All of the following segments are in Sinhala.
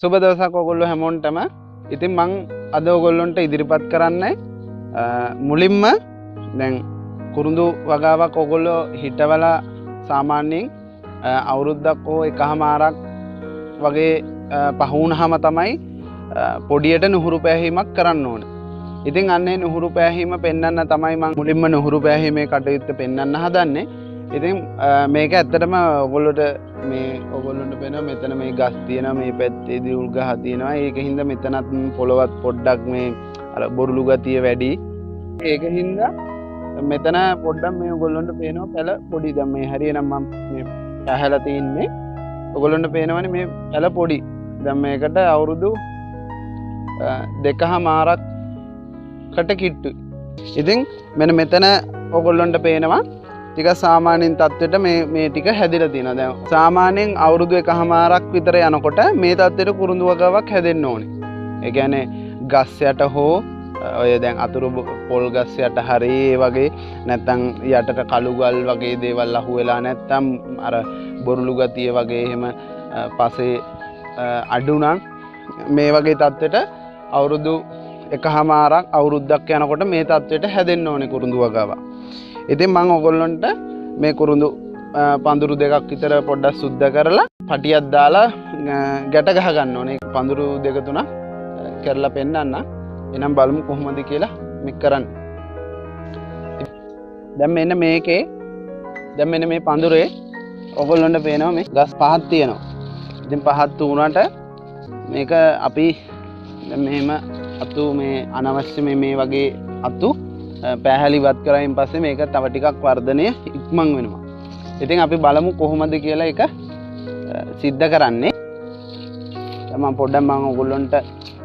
සුබ දවසක් ඔයගොල්ලෝ හැමෝටම. ඉතින් මං අද ඔයගොල්ලන්ට ඉදිරිපත් කරන්නේ මුලින්ම දැන් කුරුඳු වගාවක් ඔයගොල්ලෝ හිටවලා සාමාන්‍යයෙන් අවුරුද්දක් හෝ එකහමාරක් වගේ පහ වුණාම තමයි පොඩියට නුහුරු පෑහීමක් කරන්න ඕනේ. ඉතින් අන්නේ නුහුරු පෑහීම පෙන්වන්න තමයි මම මුලින්ම නුහුරු පෑහීමේ කටයුත්ත පෙන්වන්න හදන්නේ. ඉතින් මේක ඇත්තටම ඔයගොල්ලෝට පේනවා මෙතන මේ ගස් තියෙනවා, මේ පැත්තේ දියුල් ගහ තියෙනවා. ඒකින්ද මෙතනත් පොළවත් පොඩ්ඩක් මේ අර බොරුළු ගතිය වැඩි. ඒකින්ද මෙතන පොඩ්ඩක් මේ ඔයගොල්ලන්ට පේනවා පැල පොඩි. දැන් මේ හරියනම් මම මේ ඇහැලා තින්නේ ඔයගොල්ලන්ට පේනවනේ මේ පැල පොඩි. දැන් මේකට අවුරුදු 2.5කට කිට්ටුයි. ඉතින් මෙන්න මෙතන ඔයගොල්ලන්ට පේනවා ටික සාමාන්‍යයෙන් තත්ත්වයට මේ ටික හැදිලා තියෙනවා. දැන් සාමාන්‍යයෙන් අවුරුදු 1.5ක් විතර යනකොට මේ තත්ත්වයට කුරුඳු වගාවක් හැදෙන්න ඕනේ. ඒ කියන්නේ ගස් යට හෝ ඔය දැන් අතුරු පොල් ගස් යට හරි ඒ වගේ නැත්තම් යටට කළු ගල් වගේ දේවල් අහු වෙලා නැත්තම් අර බොරුළු ගතිය වගේ එහෙම පස්සේ අඩු නම් මේ වගේ තත්ත්වයට අවුරුදු 1.5ක් අවුරුද්දක් යනකොට මේ තත්ත්වයට හැදෙන්න ඕනේ කුරුඳු වගාවක්. ඉතින් මම ඔයගොල්ලන්ට මේ කුරුඳු පඳුරු දෙකක් විතර පොඩ්ඩක් සුද්ධ කරලා පටියක් දාලා ගැට ගහ ගන්න ඕනේ. පඳුරු දෙක තුනක් කරලා පෙන්නන්න. එහෙනම් බලමු කොහොමද කියලා මේක කරන්න. දැන් මෙන්න මේ පඳුරේ ඔයගොල්ලන්ට පේනවා මේ ගස් පහක් තියෙනවා. ඉතින් පහක් වුණාට මේක අපි මෙහෙම අතු මේ අනවශ්‍ය මේ වගේ අතු පැහැලිවත් කරයින් පස්සේ මේක තව ටිකක් වර්ධනය ඉක්මන් වෙනවා. ඉතින් අපි බලමු කොහොමද කියලා ඒක සිද්ධ කරන්නේ. දැන් මම පොඩ්ඩක් ඔයගොල්ලන්ට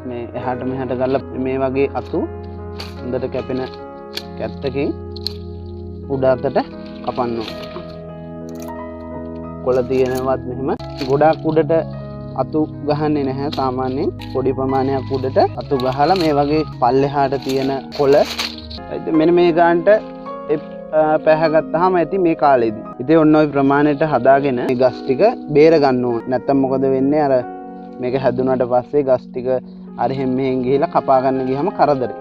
මේ එහාට මෙහාට ගල්ලා මේ වගේ අතු හොඳට කැපෙන කැත්තකින් උඩ අතට කපන්න ඕනේ. කොළ තියෙනවත් මෙහෙම ගොඩාක් උඩට අතු ගහන්නේ නැහැ. සාමාන්‍යයෙන් පොඩි ප්‍රමාණයක් උඩට අතු ගහලා මේ වගේ පල්ලෙහාට තියෙන කොළ මෙන්න මේ ගානට පැහැගත්තාම ඇති මේ කාලෙදී. ඉතින් ඔන්න ඔය ප්‍රමාණයට හදාගෙන මේ ගස් ටික බේර ගන්න ඕනේ. නැත්තම් මොකද වෙන්නේ? අර මේක හැදුනට පස්සේ ගස් ටික අර මෙහෙන් ගිහිලා කපා ගන්න ගියම කරදරයි.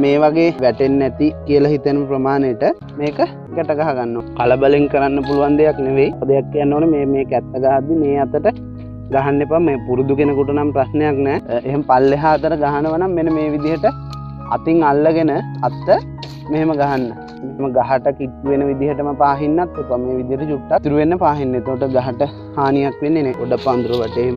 මේ වගේ වැටෙන්නේ නැති කියලා හිතෙන ප්‍රමාණයට මේක ගැට ගහ ගන්න ඕනේ. කලබලෙන් කරන්න පුළුවන් දෙයක් නෙවෙයි. දෙයක් කියන්න ඕනේ මේ කැත්ත ගහද්දි මේ අතට ගහන්න එපා. මේ පුරුදු කෙනෙකුට නම් ප්‍රශ්නයක් නැහැ. එහෙනම් පල්ලෙහා අතට ගහනවා නම් මෙන්න මේ විදිහට අතින් අල්ලගෙන අත්ත මෙහෙම ගහන්න. මෙහෙම ගහට කිට්ටු වෙන විදිහටම පාහින්නත් එපා. මේ විදිහට චුට්ටක් ඉතුරු වෙන්න පාහින්න. එතකොට ගහට හානියක් වෙන්නේ නැහැ. පොඩ පඳුර වටේ